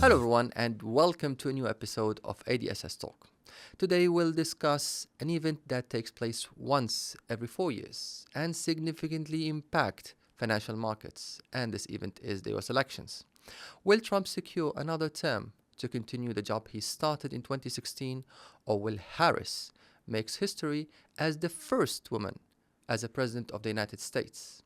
Hello, everyone, and welcome to a new episode of ADSS Talk. Today, we'll discuss an event that takes place once every 4 years and significantly impact financial markets, and this event is the US elections. Will Trump secure another term to continue the job he started in 2016, or will Harris make history as the first woman as a president of the United States?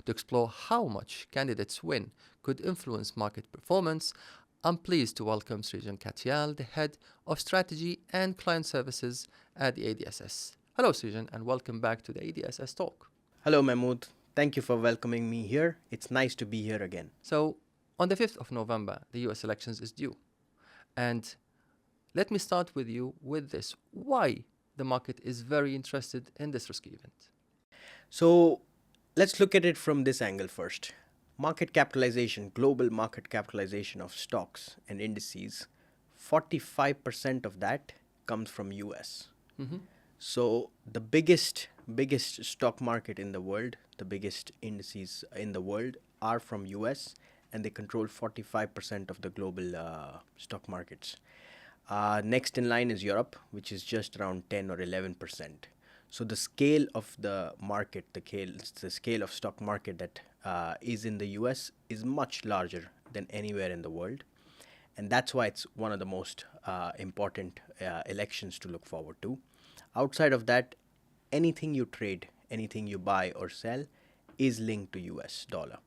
To explore how much candidates win could influence market performance, I'm pleased to welcome Srijan Katyal, the head of strategy and client services at the ADSS. Hello, Srijan, and welcome back to the ADSS Talk. Hello, Mahmoud. Thank you for welcoming me here. It's nice to be here again. So, on the 5th of November, the US elections is due. And let me start with you with this. Why the market is very interested in this risky event? So, let's look at it from this angle first. Market capitalization, global market capitalization of stocks and indices, 45% of that comes from US. So the biggest stock market in the world, the biggest indices in the world are from US, and they control 45% of the global stock markets. Next in line is Europe, which is just around 10 or 11%. So the scale of the market, the scale of stock market that is in the US is much larger than anywhere in the world. And that's why it's one of the most important elections to look forward to. Outside of that, anything you trade, anything you buy or sell is linked to US dollar.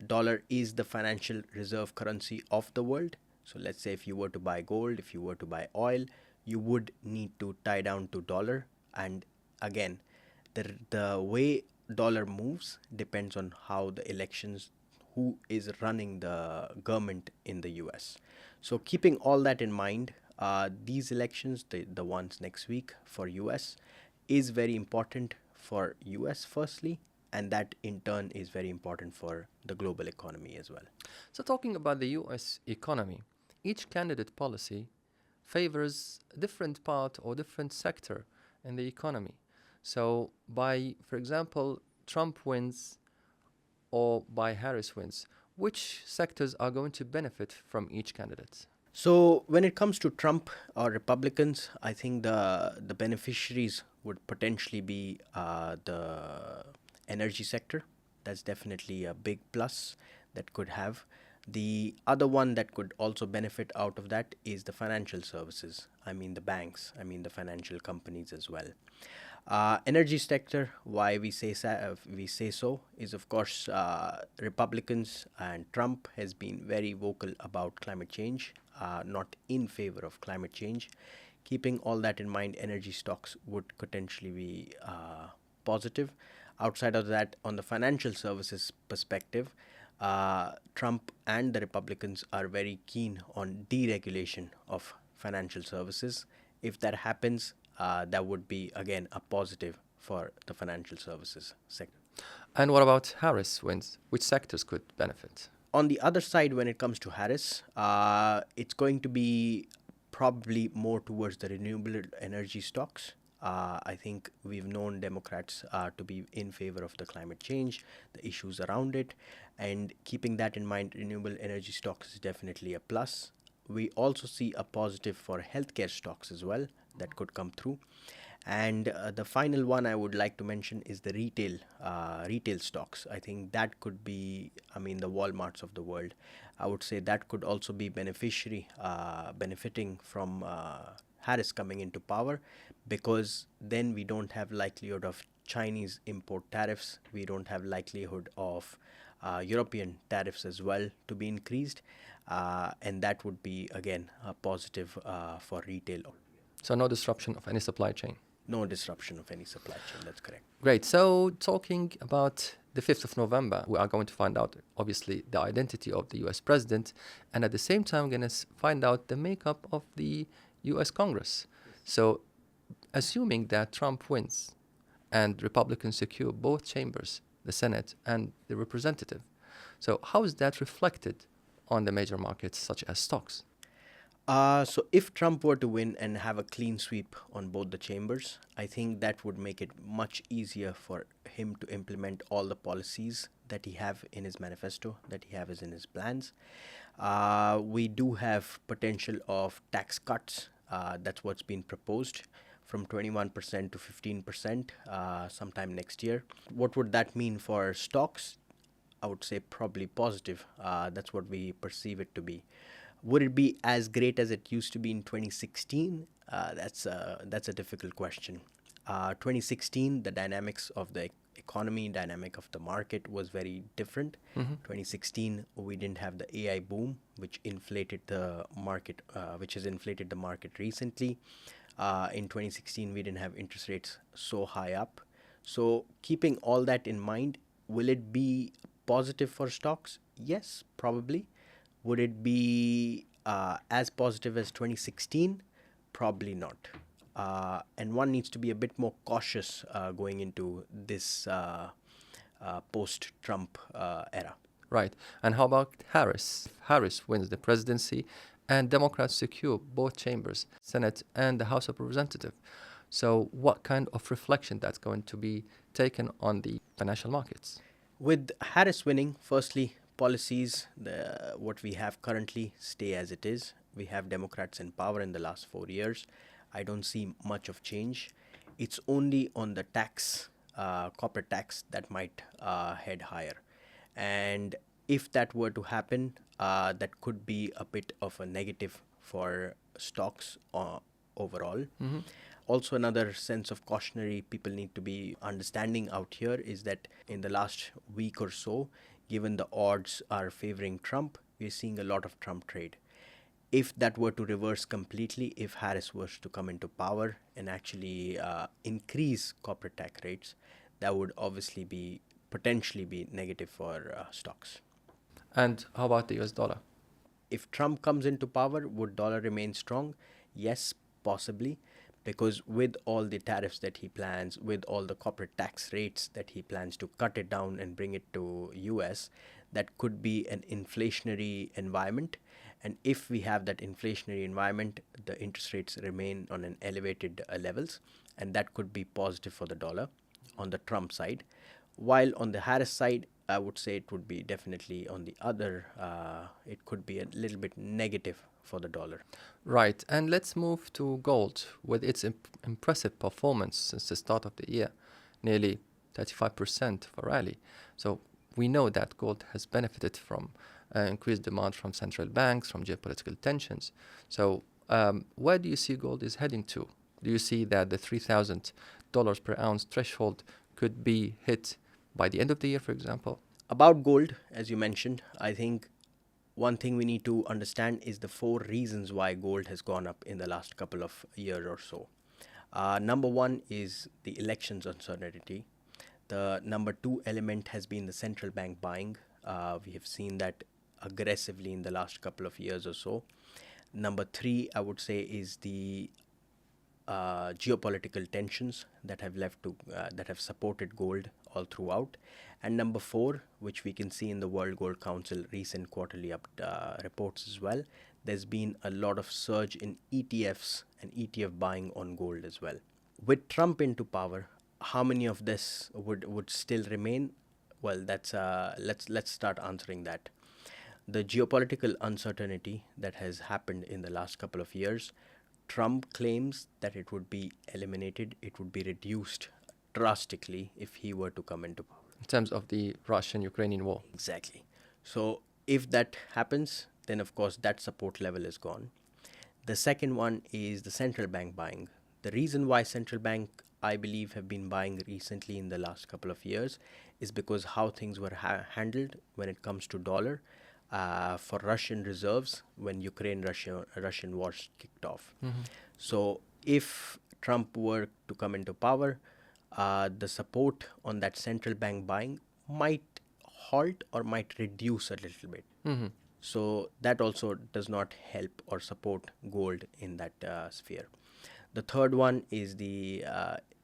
Dollar is the financial reserve currency of the world. So let's say if you were to buy gold, if you were to buy oil, you would need to tie down to dollar. And again, the way dollar moves depends on how the elections, who is running the government in the US. So keeping all that in mind, these elections, the ones next week for US, is very important for US firstly, and that in turn is very important for the global economy as well. So, talking about the US economy, each candidate policy favors a different part or different sector in the economy. So, for example, Trump wins or by Harris wins, which sectors are going to benefit from each candidate? So when it comes to Trump or Republicans, I think the beneficiaries would potentially be the energy sector. That's definitely a big plus that could have. The other one that could also benefit out of that is the financial services. I mean the banks, I mean the financial companies as well. Energy sector, why we say so is, of course, Republicans and Trump has been very vocal about climate change, not in favor of climate change. Keeping all that in mind, energy stocks would potentially be positive. Outside of that, on the financial services perspective, Trump and the Republicans are very keen on deregulation of financial services. If that happens, that would be, again, a positive for the financial services sector. And what about Harris wins? Which sectors could benefit? On the other side, when it comes to Harris, it's going to be probably more towards the renewable energy stocks. I think we've known Democrats to be in favor of the climate change, the issues around it, and keeping that in mind, renewable energy stocks is definitely a plus. We also see a positive for healthcare stocks as well that could come through. And the final one I would like to mention is the retail stocks. I think that could be, the Walmarts of the world. I would say that could also be benefiting from Harris coming into power, because then we don't have likelihood of Chinese import tariffs. We don't have likelihood of European tariffs as well to be increased. And that would be, again, a positive for retail. So no disruption of any supply chain? No disruption of any supply chain, that's correct. Great. So talking about the 5th of November, we are going to find out, obviously, the identity of the US president. And at the same time, we're going to find out the makeup of the US Congress. So assuming that Trump wins and Republicans secure both chambers, the Senate and the representative, so how is that reflected on the major markets such as stocks? So if Trump were to win and have a clean sweep on both the chambers, I think that would make it much easier for him to implement all the policies that he have in his manifesto, that he has in his plans. We do have potential of tax cuts. That's what's been proposed from 21% to 15% sometime next year. What would that mean for stocks? I would say probably positive. That's what we perceive it to be. Would it be as great as it used to be in 2016? That's a difficult question. 2016, the dynamics of the economy, dynamic of the market was very different. 2016, we didn't have the AI boom, which inflated the market, which has inflated the market recently. In 2016, we didn't have interest rates so high up. So keeping all that in mind, will it be positive for stocks? Yes, probably. Would it be as positive as 2016? Probably not. And one needs to be a bit more cautious going into this post-Trump era. Right. And how about Harris? If Harris wins the presidency and Democrats secure both chambers, Senate and the House of Representatives. So what kind of reflection that's going to be taken on the financial markets? With Harris winning, firstly, policies, what we have currently stay as it is. We have Democrats in power in the last 4 years. I don't see much of change. It's only on the tax, corporate tax, that might head higher. And if that were to happen, that could be a bit of a negative for stocks overall. Also, another sense of cautionary people need to be understanding out here is that in the last week or so, given the odds are favoring Trump, we're seeing a lot of Trump trade. If that were to reverse completely, if Harris was to come into power and actually increase corporate tax rates, that would obviously be potentially be negative for stocks. And how about the US dollar? If Trump comes into power, would dollar remain strong? Yes, possibly, because with all the tariffs that he plans, with all the corporate tax rates that he plans to cut it down and bring it to US, that could be an inflationary environment. And if we have that inflationary environment, the interest rates remain on an elevated levels, and that could be positive for the dollar on the Trump side. While on the Harris side, I would say it would be definitely on the other, it could be a little bit negative for the dollar. Right. And let's move to gold with its impressive performance since the start of the year, nearly 35% for rally. So we know that gold has benefited from increased demand from central banks, from geopolitical tensions. So where do you see gold is heading to? Do you see that the $3,000 per ounce threshold could be hit by the end of the year, for example? About gold, as you mentioned, I think one thing we need to understand is the 4 reasons why gold has gone up in the last couple of years or so. Number one is the elections uncertainty. The number two element has been the central bank buying. We have seen that aggressively in the last couple of years or so. Number three, I would say, is the geopolitical tensions that have that have supported gold all throughout. And number four, which we can see in the World Gold Council recent quarterly reports as well, there's been a lot of surge in ETFs and ETF buying on gold as well. With Trump into power, how many of this would still remain? Well, that's let's start answering that. The geopolitical uncertainty that has happened in the last couple of years, Trump claims that it would be eliminated, it would be reduced drastically if he were to come into power. In terms of the Russian-Ukrainian war. Exactly. So if that happens, then of course that support level is gone. The second one is the central bank buying. The reason why central bank, I believe, have been buying recently in the last couple of years is because how things were handled when it comes to dollar for Russian reserves when Russian wars kicked off. So if Trump were to come into power, the support on that central bank buying might halt or might reduce a little bit. So that also does not help or support gold in that sphere. The third one is the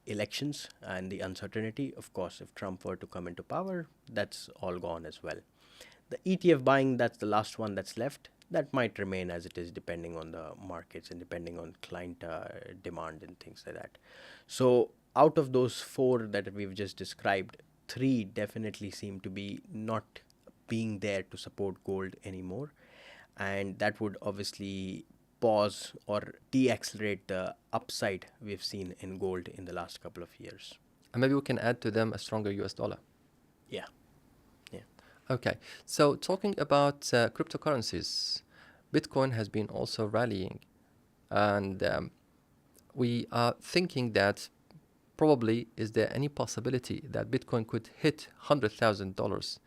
elections and the uncertainty. Of course, if Trump were to come into power, that's all gone as well. The ETF buying, that's the last one that's left. That might remain as it is depending on the markets and depending on client demand and things like that. So, out of those four that we've just described, three definitely seem to be not being there to support gold anymore. And that would obviously pause or de-accelerate the upside we've seen in gold in the last couple of years. And maybe we can add to them a stronger US dollar. Yeah, yeah. Okay, so talking about cryptocurrencies, Bitcoin has been also rallying, and we are thinking that probably is there any possibility that Bitcoin could hit $100,000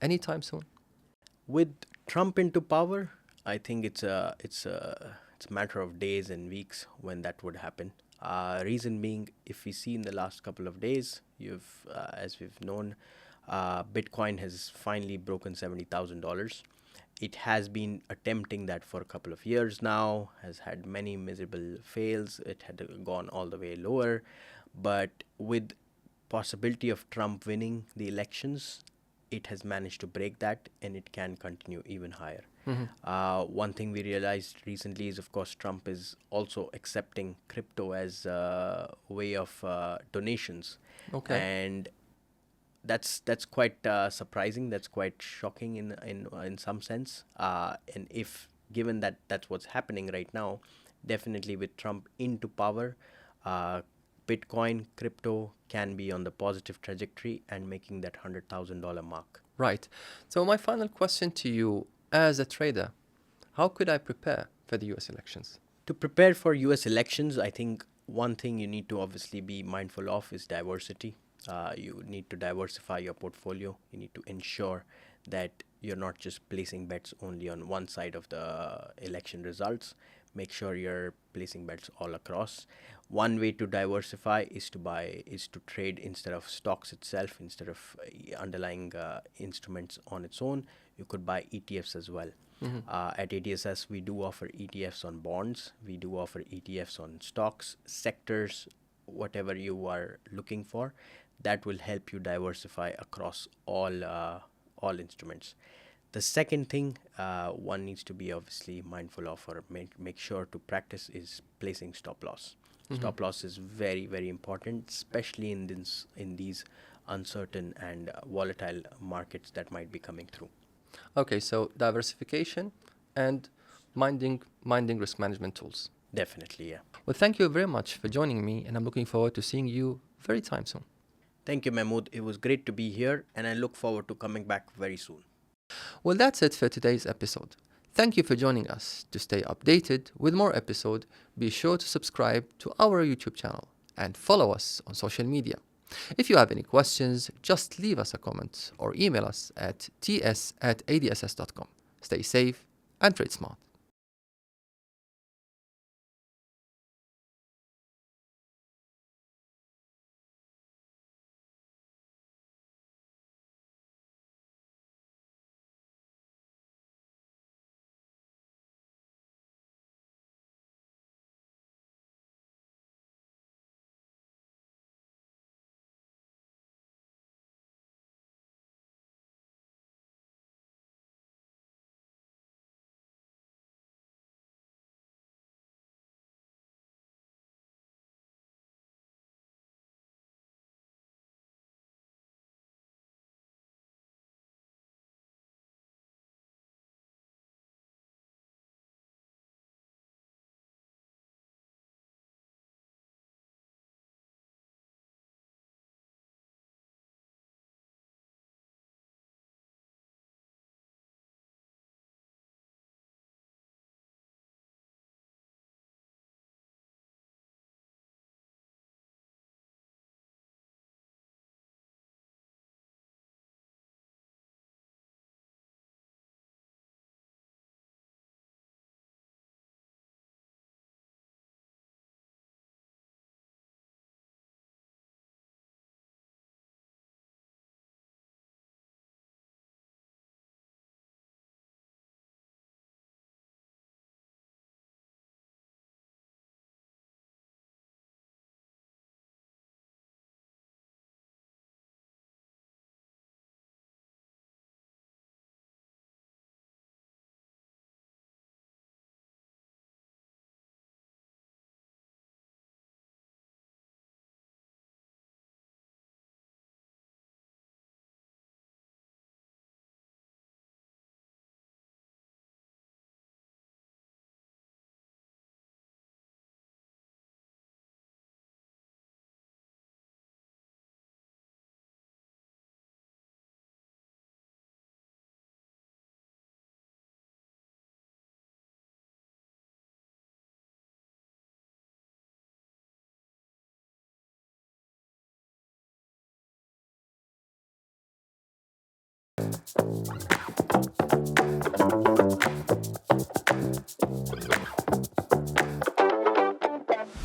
anytime soon? With Trump into power, I think it's a matter of days and weeks when that would happen. Reason being, if we see in the last couple of days, you've as we've known, Bitcoin has finally broken $70,000. It has been attempting that for a couple of years now, has had many miserable fails. It had gone all the way lower, but with possibility of Trump winning the elections, it has managed to break that and it can continue even higher. One thing we realized recently is, of course, Trump is also accepting crypto as a way of donations, Okay. and that's quite surprising. That's quite shocking in some sense. And if given that that's what's happening right now, definitely with Trump into power, uh, Bitcoin crypto can be on the positive trajectory and making that $100,000 mark. Right. So my final question to you as a trader, how could I prepare for the US elections? To prepare for US elections, I think one thing you need to obviously be mindful of is diversity. You need to diversify your portfolio. You need to ensure that you're not just placing bets only on one side of the election results. Make sure you're placing bets all across. One way to diversify is to trade instead of stocks itself, instead of underlying instruments on its own. You could buy ETFs as well. At ADSS, we do offer ETFs on bonds, we do offer ETFs on stocks, sectors, whatever you are looking for. That will help you diversify across all instruments. The second thing one needs to be obviously mindful of or make sure to practice is placing stop loss. Stop loss is very, very important, especially in these uncertain and volatile markets that might be coming through. Okay, so diversification and minding risk management tools. Definitely, yeah. Well, thank you very much for joining me, and I'm looking forward to seeing you very time soon. Thank you, Mahmoud. It was great to be here, and I look forward to coming back very soon. Well, that's it for today's episode. Thank you for joining us. To stay updated with more episodes, be sure to subscribe to our YouTube channel and follow us on social media. If you have any questions, just leave us a comment or email us at ts@adss.com. Stay safe and trade smart.